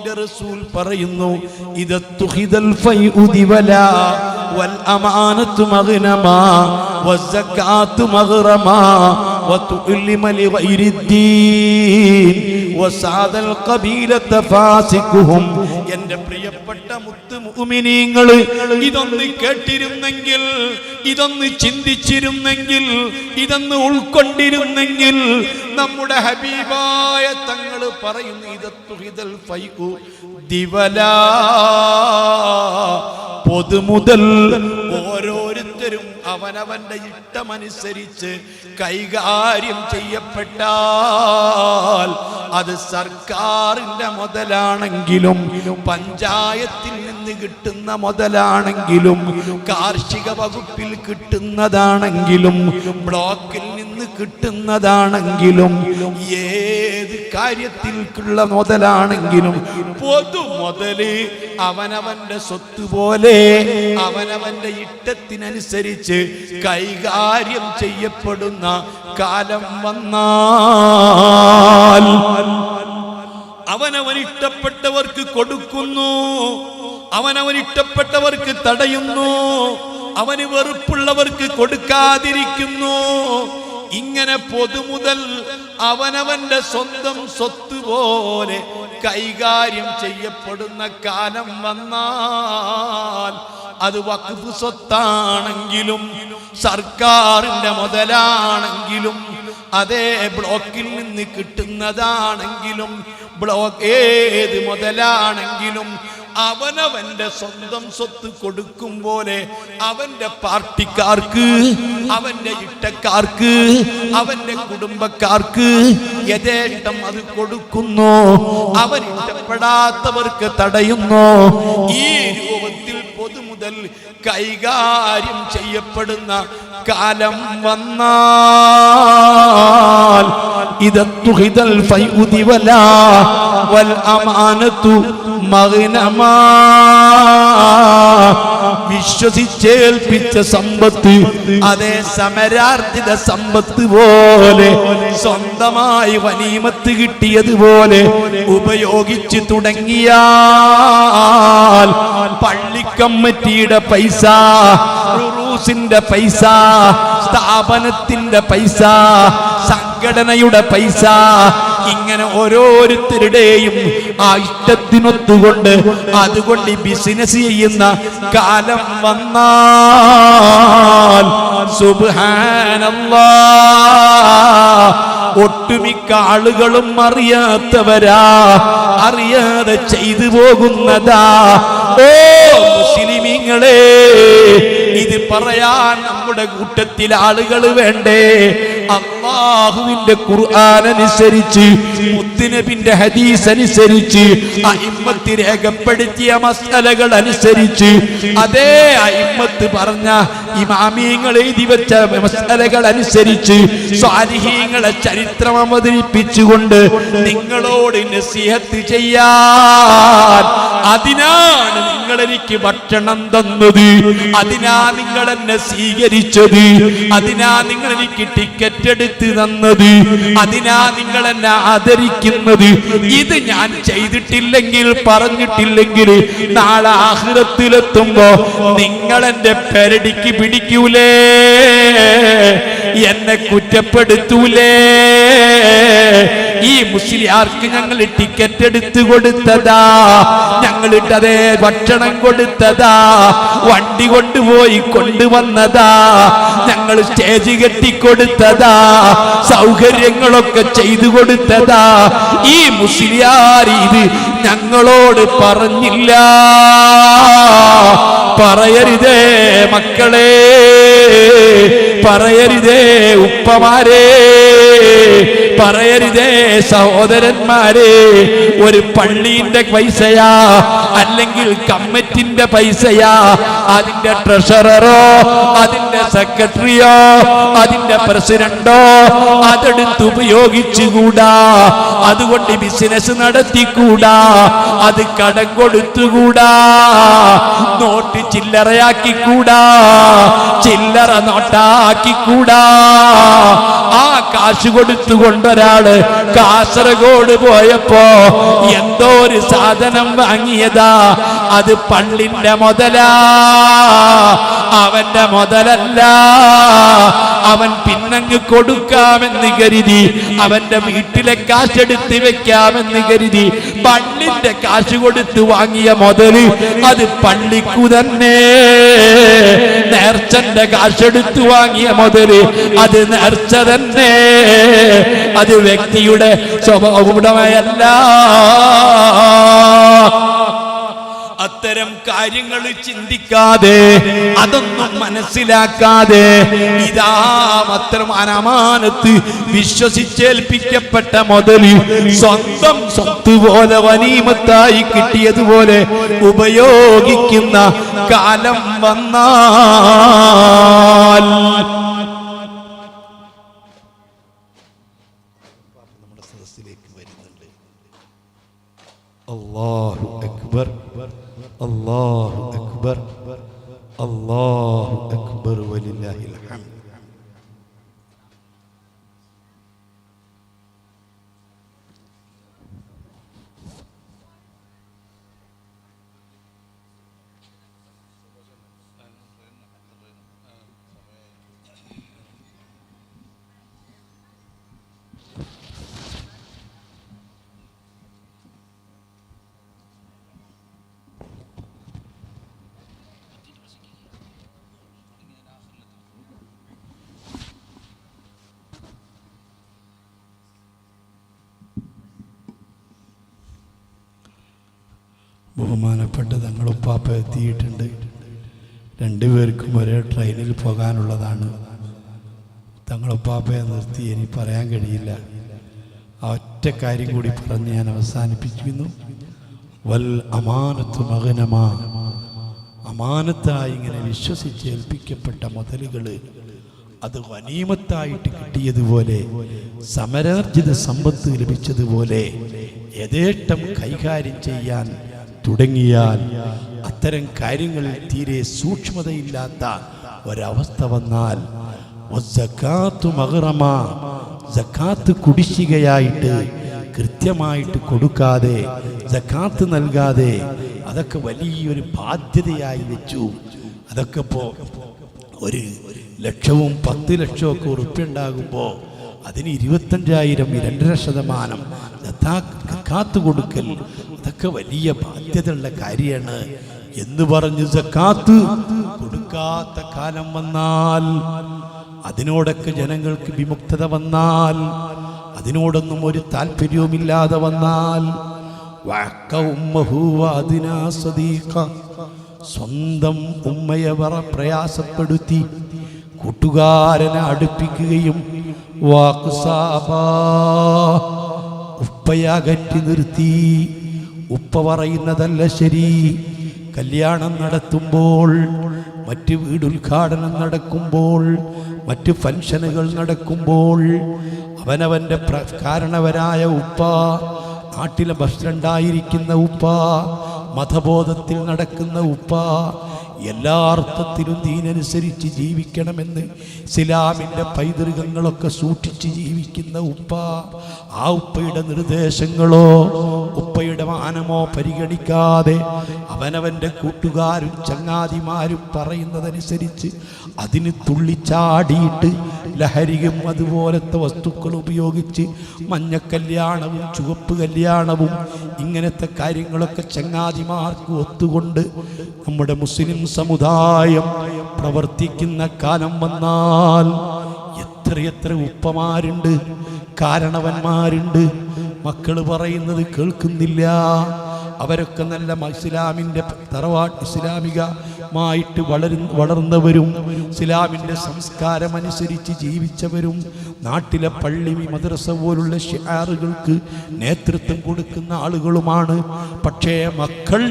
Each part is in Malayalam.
അല്ലാഹുവിന്റെ റസൂൽ പറയുന്നു, ഇദത്തുഖിദൽ ഫൈഉ ദിവലാ വൽ അമാനത്തു മഗ്നമാ വസ്സകാത്തു മഗ്റമാ വതുഅല്ലിമ ലിഗൈരിദ്ദീൻ വസാദൽ ഖബീലത ഫാസിഖുഹും. എൻ്റെ പ്രിയപ്പെട്ട മുത്ത് മുഅ്മിനീങ്ങൾ, ഇതൊന്ന് കേട്ടിരുന്നെങ്കിൽ, ഇതൊന്ന് ചിന്തിച്ചിരുന്നെങ്കിൽ, ഇതൊന്ന് ഉൾക്കൊണ്ടിരുന്നെങ്കിൽ, നമ്മുടെ ഹബീബായ തങ്ങൾ പറയുന്നു, ഇദത്തുഹിദൽ ഫൈഉ ദിവലാ, പൊതുമുതൽ ഓരോരുത്തരും അവനവന്റെ ഇഷ്ടമനുസരിച്ച് കൈകാര്യം ചെയ്യപ്പെട്ടാൽ അത് സർക്കാരിന്റെ മുതലാണെങ്കിലും, പഞ്ചായത്തിൽ നിന്ന് കിട്ടുന്ന മുതലാണെങ്കിലും, കാർഷിക വകുപ്പിൽ കിട്ടുന്നതാണെങ്കിലും, ബ്ലോക്കിൽ നിന്ന് കിട്ടുന്നതാണെങ്കിലും, ഏത് കാര്യത്തിലുള്ള മുതലാണെങ്കിലും പൊതു മുതല് അവനവന്റെ സ്വത്ത് പോലെ അവനവന്റെ ഇഷ്ടത്തിനനുസരിച്ച് കൈകാര്യം ചെയ്യപ്പെടുന്ന കാലം വന്നാൽ അവനവനിഷ്ടപ്പെട്ടവർക്ക് കൊടുക്കുന്നു, അവനവനിഷ്ടപ്പെട്ടവർക്ക് തടയുന്നു, അവന് വെറുപ്പുള്ളവർക്ക് കൊടുക്കാതിരിക്കുന്നു. ഇങ്ങനെ പൊതുമുതൽ അവനവന്റെ സ്വന്തം സ്വത്ത് പോലെ കൈകാര്യം ചെയ്യപ്പെടുന്ന കാലം വന്നാൽ അത് വഖഫ് സ്വത്താണെങ്കിലും, സർക്കാരിന്റെ മുതലാണെങ്കിലും, അതേ ബ്ലോക്കിൽ നിന്ന് കിട്ടുന്നതാണെങ്കിലും, ഏത് മുതലാണെങ്കിലും അവനവന്റെ സ്വന്തം സ്വത്ത് കൊടുക്കും പോലെ അവന്റെ പാർട്ടിക്കാർക്ക്, അവന്റെ ഇഷ്ടക്കാർക്ക്, അവന്റെ കുടുംബക്കാർക്ക് യഥേഷ്ടം അത് കൊടുക്കുന്നു, അവൻ ഇഷ്ടപ്പെടാത്തവർക്ക് തടയുന്നു. ഈ രൂപത്തിൽ പൊതുമുതൽ കൈകാര്യം ചെയ്യപ്പെടുന്ന കാലം വന്നാൽ ഇദത്തുഹിദൽ ഫൈഉ ദിവലാ വൽ അമാനത്തു മഗ്നമാ, വിശ്വസിച്ചേൽപ്പിച്ച സമ്പത്ത് അതേ സമരാർജിത സമ്പത്ത് പോലെ സ്വന്തമായി ഗനീമത്ത് കിട്ടിയതുപോലെ ഉപയോഗിച്ചു തുടങ്ങിയാൽ പള്ളിക്കമ്മിറ്റിയുടെ പൈസ, ഉറൂസിന്റെ പൈസ, സ്ഥാപനത്തിന്റെ പൈസ, സംഘടനയുടെ പൈസ, ഇങ്ങനെ ഓരോരുത്തരുടെയും ആ ഇഷ്ടത്തിനൊത്തുകൊണ്ട് അതുകൊണ്ട് ബിസിനസ് ചെയ്യുന്ന കാലം വന്നാൽ സുബ്ഹാനല്ലാഹ്, ഒട്ടുമിക്ക ആളുകളും അറിയാത്തവരാ, അറിയാതെ ചെയ്തു പോകുന്നതാ. ഓ മുസ്ലിമീങ്ങളെ, ഇത് പറയാൻ നമ്മുടെ കൂട്ടത്തിൽ ആളുകൾ വേണ്ടേ? അല്ലാഹുവിന്റെ ഖുർആൻ അനുസരിച്ച്, മുത്തുനബിന്റെ ഹദീസ് അനുസരിച്ച്, അഇമ്മത്ത് രേഖപ്പെടുത്തിയ മസ്അലകൾ അനുസരിച്ച്, അതേ അഇമ്മത്ത് പറഞ്ഞ ഇമാമിയങ്ങൾ എഴുതി വെച്ച മസ്അലകൾ അനുസരിച്ച് സ്വാലിഹീങ്ങളെ ചരിത്രം അവതരിപ്പിച്ചുകൊണ്ട് നിങ്ങളോട് നസീഹത്ത് ചെയ്യാൻ, അതിനാണ് നിങ്ങൾ എനിക്ക് ഭക്ഷണം തന്നത്, അതിനാ നിങ്ങൾ എന്നെ സ്വീകരിച്ചത്, അതിനാ നിങ്ങൾ എനിക്ക് ടിക്കറ്റ് എടുത്ത് തന്നത്, അതിനാ നിങ്ങൾ എന്നെ ആദരിക്കുന്നത്. ഇത് ഞാൻ ചെയ്തിട്ടില്ലെങ്കിൽ, പറഞ്ഞിട്ടില്ലെങ്കിൽ നാളെ ആഖിറത്തിലെത്തുമ്പോ നിങ്ങൾ എന്റെ പെരടിക്ക് പിടിക്കൂലേ, എന്നെ കുറ്റപ്പെടുത്തൂലേ? ഈ മുസ്ലിയാർക്ക് ഞങ്ങൾ ടിക്കറ്റ് എടുത്ത് കൊടുത്തതാ, ഞങ്ങളിട്ട് അതേ ഭക്ഷണം കൊടുത്തതാ, വണ്ടി കൊണ്ടുപോയി കൊണ്ടുവന്നതാ, ഞങ്ങൾ സ്റ്റേജ് കെട്ടിക്കൊടുത്തതാ, സൗകര്യങ്ങളൊക്കെ ചെയ്തു കൊടുത്തതാ. ഈ മുസ്ലിയാർ ഇത് ഞങ്ങളോട് പറഞ്ഞില്ല. പറയരുതേ മക്കളെ, പറയരുതേ ഉപ്പമാരെ, പറയരുതേ സഹോദരന്മാരെ. ഒരു പള്ളിന്റെ പൈസയാ അല്ലെങ്കിൽ കമ്മിറ്റിന്റെ പൈസയാ, അതിന്റെ ട്രഷററോ അതിന്റെ സെക്രട്ടറിയോ അതിന്റെ പ്രസിഡന്റോ അതെടുത്ത് ഉപയോഗിച്ചുകൂടാ, അതുകൊണ്ട് ബിസിനസ് നടത്തിക്കൂടാ, അത് കടം കൊടുത്തുകൂടാ, നോട്ട് ചില്ലറയാക്കിക്കൂടാ, ചില്ലറ നോട്ടാക്കിക്കൂടാ. ആ കാശ് കൊടുത്തുകൊണ്ടൊരാള് കാസർഗോഡ് പോയപ്പോ എന്തോ ഒരു സാധനം വാങ്ങിയതാ. അത് പള്ളിന്റെ മുതലാ, അവന്റെ മുതലല്ല. അവൻ പിന്നങ്ങ് കൊടുക്കാമെന്ന് കരുതി, അവന്റെ വീട്ടിലെ കാശെടുത്ത് വെക്കാമെന്ന് കരുതി പള്ളിന്റെ കാശ് കൊടുത്ത് വാങ്ങിയ മുതല് അത് പള്ളിക്കു തന്നെ. നേർച്ചന്റെ കാശെടുത്ത് വാങ്ങിയ മുതല് അത് നേർച്ച തന്നെ, അത് വ്യക്തിയുടെ സ്വഭാവമല്ല. അത്തരം കാര്യങ്ങൾ ചിന്തിക്കാതെ, അതൊന്നും മനസ്സിലാക്കാതെ ഇതാ മാത്രം അമാനത്ത് വിശ്വസിച്ചേൽപ്പിക്കപ്പെട്ട മുതല് സ്വന്തം സ്വത്ത് പോലെ ഗനീമത്തായി കിട്ടിയതുപോലെ ഉപയോഗിക്കുന്ന കാലം വന്നാൽ നമ്മുടെ സദസ്സിലേക്ക് വരുന്നുണ്ട്. അല്ലാഹു അക്ബർ, അല്ലാഹു അക്ബർ, അല്ലാഹു അക്ബർ വലില്ലാഹിൽ ഹംദ്. ബഹുമാനപ്പെട്ട തങ്ങളുപ്പാപ്പ എത്തിയിട്ടുണ്ട്. രണ്ടുപേർക്കും ഒരേ ട്രെയിനിൽ പോകാനുള്ളതാണ്. തങ്ങളുപ്പാപ്പയെ നിർത്തി എനിക്ക് പറയാൻ കഴിയില്ല. ആ ഒറ്റ കാര്യം കൂടി പറഞ്ഞ് ഞാൻ അവസാനിപ്പിക്കുന്നു. വൽ അമാനത്തു മഗ്നമാ, അമാനത്തായി ഇങ്ങനെ വിശ്വസിച്ചേൽപ്പിക്കപ്പെട്ട മുതലുകൾ അത് ഗനീമത്തായിട്ട് കിട്ടിയതുപോലെ, സമരാർജിത സമ്പത്ത് ലഭിച്ചതുപോലെ യഥേഷ്ടം കൈകാര്യം ചെയ്യാൻ തുടങ്ങിയാൽ, അത്തരം കാര്യങ്ങളിൽ തീരെ സൂക്ഷ്മതയില്ലാത്ത ഒരവസ്ഥ വന്നാൽ, സക്കാത്തു മഗ്റമ, സക്കാത്ത് കുടിശ്ശികയായിട്ട് കൃത്യമായിട്ട് കൊടുക്കാതെ, സക്കാത്ത് നൽകാതെ, അതൊക്കെ വലിയൊരു ബാധ്യതയായി വെച്ചു. അതൊക്കെ ഇപ്പോൾ 1 ലക്ഷവും 10 ലക്ഷവും ഒക്കെ ഉറുപ്പ്യ ഉണ്ടാകുമ്പോൾ അതിന് 25,000, 2.5% സക്കാത്ത് കൊടുക്കൽ, അതൊക്കെ വലിയ ബാധ്യതയുള്ള കാര്യമാണ് എന്ന് പറഞ്ഞ് സക്കാത്ത് കൊടുക്കാത്ത കാലം വന്നാൽ, അതിനോടൊക്കെ ജനങ്ങൾക്ക് വിമുക്തത വന്നാൽ, അതിനോടൊന്നും ഒരു താല്പര്യവുമില്ലാതെ വന്നാൽ, സ്വന്തം ഉമ്മയെ പ്രയാസപ്പെടുത്തി കൂട്ടുകാരനെ അടുപ്പിക്കുകയും ഉപ്പയെ അകറ്റി നിർത്തി. ഉപ്പ പറയുന്നതല്ല ശരി. കല്യാണം നടത്തുമ്പോൾ, മറ്റ് വീടുദ്ഘാടനം നടക്കുമ്പോൾ, മറ്റ് ഫംഗ്ഷനുകൾ നടക്കുമ്പോൾ അവനവൻ്റെ കാരണവരായ ഉപ്പ, നാട്ടിലെ പ്രസിഡന്റായിരിക്കുന്ന ഉപ്പ, മതബോധത്തിൽ നടക്കുന്ന ഉപ്പ, എല്ലാ അർത്ഥത്തിലും ദീനനുസരിച്ച് ജീവിക്കണമെന്ന് ഇസ്ലാമിൻ്റെ പൈതൃകങ്ങളൊക്കെ സൂക്ഷിച്ച് ജീവിക്കുന്ന ഉപ്പ, ആ ഉപ്പയുടെ നിർദ്ദേശങ്ങളോ ഉപ്പയുടെ മാനമോ പരിഗണിക്കാതെ അവനവൻ്റെ കൂട്ടുകാരും ചങ്ങാതിമാരും പറയുന്നതനുസരിച്ച് അതിന് തുള്ളിച്ചാടിയിട്ട് ലഹരിയും അതുപോലത്തെ വസ്തുക്കൾ ഉപയോഗിച്ച് മഞ്ഞക്കല്യാണവും ചുവപ്പ് കല്യാണവും ഇങ്ങനത്തെ കാര്യങ്ങളൊക്കെ ചങ്ങാതിമാർക്ക് ഒത്തുകൊണ്ട് നമ്മുടെ മുസ്ലിം സമുദായം പ്രവർത്തിക്കുന്ന കാലം വന്നാൽ എത്രയെത്ര ഉപ്പമാരുണ്ട്, കാരണവന്മാരുണ്ട്, മക്കൾ പറയുന്നത് കേൾക്കുന്നില്ല. അവരൊക്കെ നല്ല ഇസ്ലാമിൻ്റെ ഇസ്ലാമികമായിട്ട് വളർന്നവരും ഇസ്ലാമിൻ്റെ സംസ്കാരമനുസരിച്ച് ജീവിച്ചവരും നാട്ടിലെ പള്ളി മദ്രസ പോലുള്ള ഷിആറുകൾക്ക് നേതൃത്വം കൊടുക്കുന്ന ആളുകളുമാണ്. പക്ഷേ മക്കൾ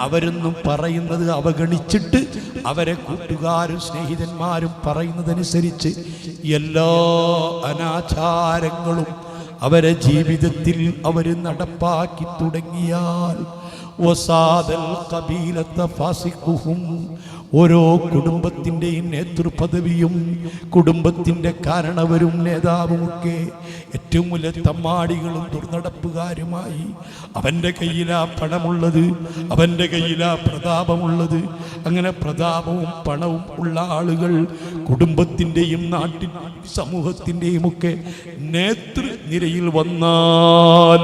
അവരൊന്നും പറയുന്നത് അവഗണിച്ചിട്ട് അവരെ കൂട്ടുകാരും സ്നേഹിതന്മാരും പറയുന്നതനുസരിച്ച് എല്ലാ അനാചാരങ്ങളും അവരെ ജീവിതത്തിൽ അവർ നടപ്പാക്കി തുടങ്ങിയാൽ വസാദൽ ഖബീലത ഫാസിഖുഹും. ഓരോ കുടുംബത്തിൻ്റെയും നേതൃപദവിയും കുടുംബത്തിൻ്റെ കാരണവരും നേതാവുമൊക്കെ ഏറ്റവും വലിയ തമ്മാടികളും ദുർനടപ്പുകാരുമായി. അവൻ്റെ കയ്യിലാ പണമുള്ളത്, അവൻ്റെ കയ്യിലാ പ്രതാപമുള്ളത്. അങ്ങനെ പ്രതാപവും പണവും ഉള്ള ആളുകൾ കുടുംബത്തിൻ്റെയും നാട്ടിൻ സമൂഹത്തിൻ്റെയും ഒക്കെ നേതൃനിരയിൽ വന്നാൽ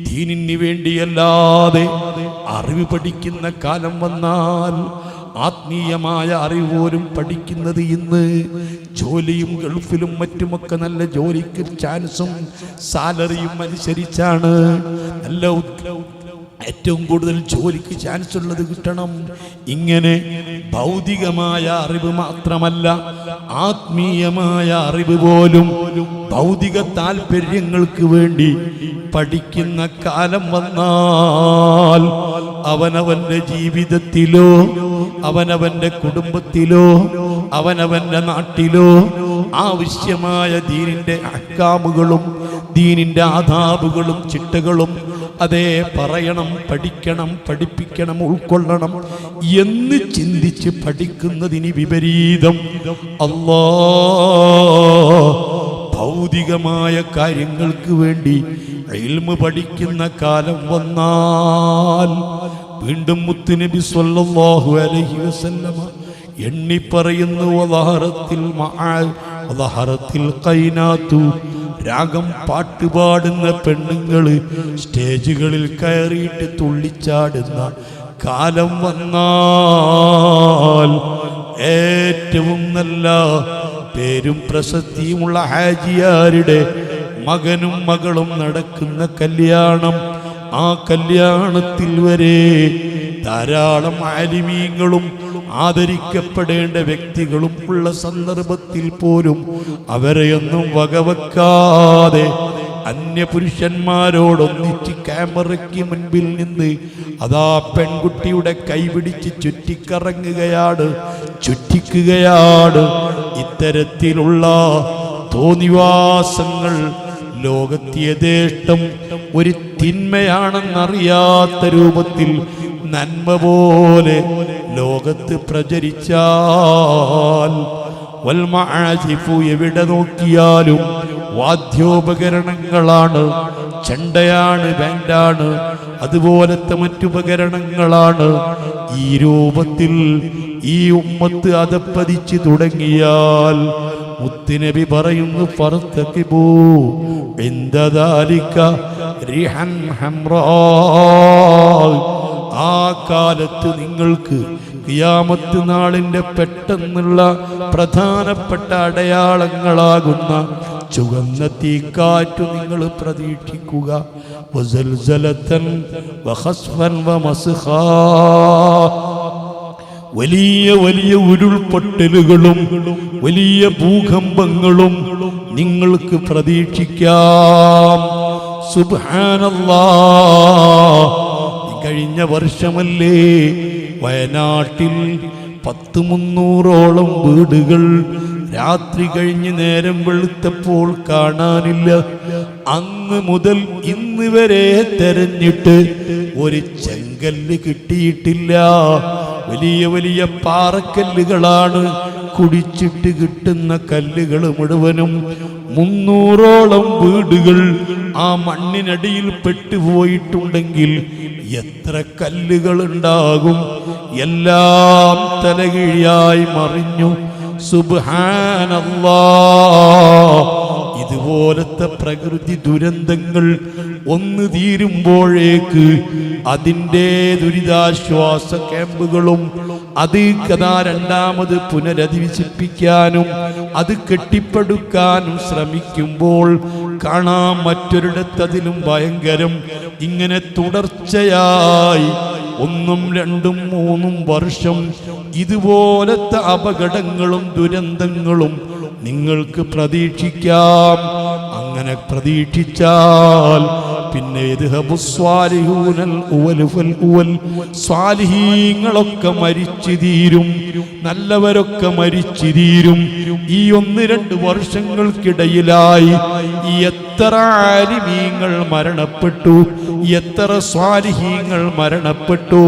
ദീനിന് വേണ്ടിയല്ലാതെ അറിവ് പഠിക്കുന്ന കാലം വന്നാൽ, ആത്മീയമായ അറിവ് പോലും പഠിക്കുന്നത് ഇന്ന് ജോലിയും ഗൾഫിലും മറ്റുമൊക്കെ നല്ല ജോലിക്ക് ചാൻസും സാലറിയും അനുസരിച്ചാണ്. നല്ല ഏറ്റവും കൂടുതൽ ജോലിക്ക് ചാൻസ് ഉള്ളത് കിട്ടണം. ഇങ്ങനെ ഭൗതികമായ അറിവ് മാത്രമല്ല, ആത്മീയമായ അറിവ് പോലും ഭൗതിക താല്പര്യങ്ങൾക്ക് വേണ്ടി പഠിക്കുന്ന കാലം വന്നാൽ അവനവന്റെ ജീവിതത്തിലോ അവനവന്റെ കുടുംബത്തിലോ അവനവന്റെ നാട്ടിലോ ആവശ്യമായ ദീനിന്റെ അഹ്കാമുകളും ദീനിന്റെ ആദാബുകളും ചിട്ടകളും അതേ പറയണം, പഠിക്കണം, പഠിപ്പിക്കണം, ഉൾക്കൊള്ളണം എന്ന് ചിന്തിച്ച് പഠിക്കുന്നതിന് വിപരീതം ഭൗതികമായ കാര്യങ്ങൾക്ക് വേണ്ടി ഇൽമ് പഠിക്കുന്ന കാലം വന്നാൽ വീണ്ടും മുത്തുനബി സ്വല്ലല്ലാഹു അലൈഹി വസല്ലമ എണ്ണി പറയുന്നു, വദഹറത്തിൽ ഖൈനാതു, രാഗം പാട്ടുപാടുന്ന പെണ്ണുങ്ങള് സ്റ്റേജുകളിൽ കയറിയിട്ട് തുള്ളിച്ചാടുന്ന കാലം വന്നാൽ ഏറ്റവും നല്ല പേരും പ്രശസ്തിയുമുള്ള ഹാജിയാരുടെ മകനും മകളും നടക്കുന്ന കല്യാണം, ആ കല്യാണത്തിൽ വരെ ധാരാളം ആലിമീങ്ങളും ആദരിക്കപ്പെടേണ്ട വ്യക്തികളും ഉള്ള സന്ദർഭത്തിൽ പോലും അവരെയൊന്നും വകവെക്കാതെ അന്യപുരുഷന്മാരോടൊന്നിച്ച് ക്യാമറയ്ക്ക് മുൻപിൽ നിന്ന് അതാ പെൺകുട്ടിയുടെ കൈപിടിച്ച് ചുറ്റിക്കുകയാണ്. ഇത്തരത്തിലുള്ള തോന്നിവാസങ്ങൾ ലോകത്ത് യഥേഷ്ടം ഒരു തിന്മയാണെന്നറിയാത്ത രൂപത്തിൽ നന്മ പോലെ ലോകത്ത് പ്രചരിച്ചാൽ, വൽമആസിഫു, എവിടെ നോക്കിയാലും വാദ്യോപകരണങ്ങളാണ്, ചെണ്ടയാണ്, ബാൻഡാണ്, അതുപോലത്തെ മറ്റുപകരണങ്ങളാണ്. ഈ രൂപത്തിൽ ഈ ഉമ്മത്ത് അതപ്പതിച്ച് തുടങ്ങിയാൽ മുത്തുനബി പറയുന്നു, ഫർതഖിബൂ ഇൻദ ദാലിക റിഹൻ ഹംറാ, ആ കാലത്ത് നിങ്ങൾക്ക് ഖിയാമത്ത് നാളിന്റെ പെട്ടെന്നുള്ള പ്രധാനപ്പെട്ട അടയാളങ്ങളാകുന്ന ചുവന്ന തീക്കാറ്റ് നിങ്ങൾ പ്രതീക്ഷിക്കുക. വസൽസലതൻ വഖസ്ഫൻ വമസ്ഖാ, വലിയ വലിയ ഉരുൾപൊട്ടലുകളും വലിയ ഭൂകമ്പങ്ങളും നിങ്ങൾക്ക് പ്രതീക്ഷിക്കാം. സുബ്ഹാനല്ലാഹ്, കഴിഞ്ഞ വർഷമല്ലേ വയനാട്ടിൽ 300ഓളം വീടുകൾ രാത്രി കഴിഞ്ഞ് നേരം വെളുത്തപ്പോൾ കാണാനില്ല. അന്ന് മുതൽ ഇന്ന് വരെ തെരഞ്ഞിട്ട് ഒരു ചെങ്കല്ല് കിട്ടിയിട്ടില്ല. വലിയ വലിയ പാറക്കല്ലുകളാണ്, കുടിച്ചിട്ട് കിട്ടുന്ന കല്ലുകൾ മുഴുവനും. 300ഓളം വീടുകൾ ആ മണ്ണിനടിയിൽ പെട്ടുപോയിട്ടുണ്ടെങ്കിൽ എത്ര കല്ലുകൾ ഉണ്ടാകും? എല്ലാം തലകീഴായി മറിഞ്ഞു. സുബ്ഹാനല്ലാഹ്, ഇതുപോലത്തെ പ്രകൃതി ദുരന്തങ്ങൾ ഒന്ന് തീരുമ്പോഴേക്ക് അതിൻ്റെ ദുരിതാശ്വാസ ക്യാമ്പുകളും അത് രണ്ടാമത് പുനരധിവസിപ്പിക്കാനും അത് കെട്ടിപ്പടുക്കാനും ശ്രമിക്കുമ്പോൾ കാണാം മറ്റൊരിടത്തതിലും ഭയങ്കരം. ഇങ്ങനെ തുടർച്ചയായി 1, 2, 3 വർഷം ഇതുപോലത്തെ അപകടങ്ങളും ദുരന്തങ്ങളും നിങ്ങൾക്ക് പ്രതീക്ഷിക്കാം. അങ്ങനെ പ്രതീക്ഷിച്ചാൽ പിന്നെ സ്വാലിഹീങ്ങളൊക്കെ മരിച്ചു തീരും, നല്ലവരൊക്കെ മരിച്ചു തീരും. ഈ 1-2 വർഷങ്ങൾക്കിടയിലായി എത്ര ആലിമീങ്ങൾ മരണപ്പെട്ടു, എത്ര സ്വാലിഹീങ്ങൾ മരണപ്പെട്ടു.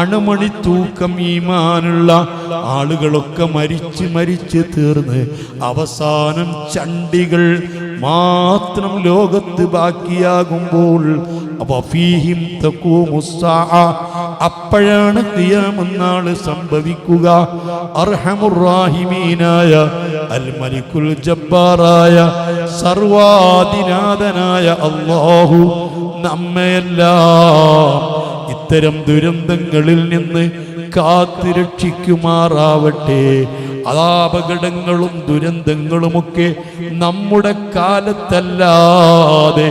അണുമണി തൂക്കം ഈമാനുള്ള ആളുകളൊക്കെ മരിച്ച് തീർന്ന് അവസാനം ചണ്ടികൾ മാത്രം ലോകത്ത് ബാക്കിയാകുമ്പോൾ അപ്പോഴാണ് ഖിയാമത്ത് നാൾ സംഭവിക്കുക. അർഹമുർ റഹീമീനായ അൽ മലിക്കുൽ ജബ്ബാറായ സർവാധിനാഥനായ അല്ലാഹു നമ്മയെല്ലാം ഇത്തരം ദുരന്തങ്ങളിൽ നിന്ന് കാത്തുരക്ഷിക്കുമാറാവട്ടെ. അപകടങ്ങളും ദുരന്തങ്ങളുമൊക്കെ നമ്മുടെ കാലത്തല്ലാതെ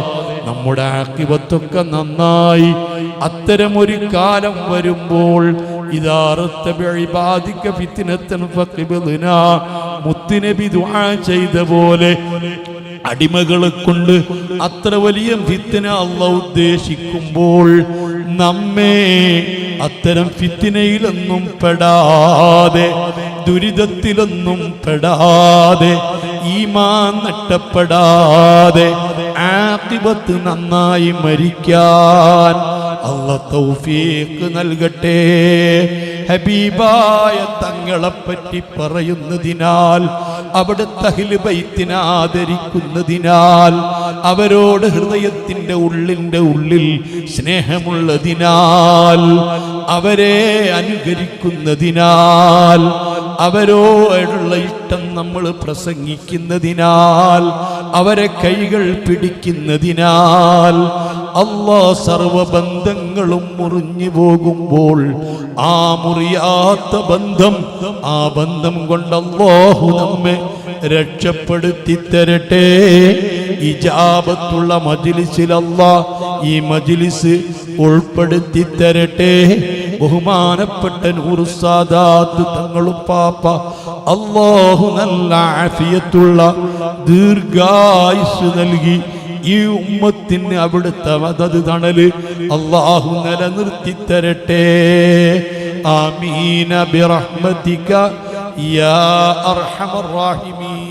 നമ്മുടെ ആഖിബത്തൊക്കെ നന്നായി അത്തരമൊരു കാലം വരുമ്പോൾ മുത്തുനബി ദുആ ചെയ്ത പോലെ അടിമകളെ കൊണ്ട് അത്ര വലിയ ഫിത്ന അല്ലാഹു ഉദ്ദേശിക്കുമ്പോൾ നമ്മെ അത്തരം ഫിത്നയിലൊന്നും പെടാതെ, ദുരിതത്തിലൊന്നും പെടാതെ, ഈമാൻ നഷ്ടപ്പെടാതെ ആഖിബത്ത് നന്നായി മരിക്കാൻ അല്ലാഹു തൗഫീഖ് നൽകട്ടെ. ഹബീബായ തങ്ങളെപ്പറ്റി പറയുന്നതിനാൽ, അവിടുത്തെ അഹ്ലു ബൈത്തിനെ ആദരിക്കുന്നതിനാൽ, അവരോട് ഹൃദയത്തിന്റെ ഉള്ളിൽ സ്നേഹമുള്ളതിനാൽ, അവരെ അനുകരിക്കുന്നതിനാൽ, അവരോടുള്ള ഇഷ്ടം നമ്മൾ പ്രസംഗിക്കുന്നതിനാൽ, അവരെ കൈകൾ പിടിക്കുന്നതിനാൽ അല്ലാഹ് സർവബന്ധങ്ങളും മുറിഞ്ഞു പോകുമ്പോൾ ആ മുറിയാത്ത ബന്ധം, ആ ബന്ധം കൊണ്ട് അല്ലാഹു നമ്മെ രക്ഷപ്പെടുത്തി തരട്ടെ. ഇജാബത്തുള്ള മജ്ലിസിൽ അല്ലാഹ് ഈ മജ്ലിസ് ഉൾപ്പെടുത്തി തരട്ടെ. ബഹുമാനപ്പെട്ട നൂറു സാദാത്ത് തങ്ങളും പാപ്പ അല്ലാഹു നല്ല ആഫിയത്തുള്ള ദീർഘായുസ് നൽകി ഈ ഉമ്മത്തിന് അവിടുത്തെ മദദ് തണല് അല്ലാഹു നിലനിർത്തി തരട്ടെ. ആമീന ബിറഹ്മതിക യാ അർഹമർ റഹീമീൻ.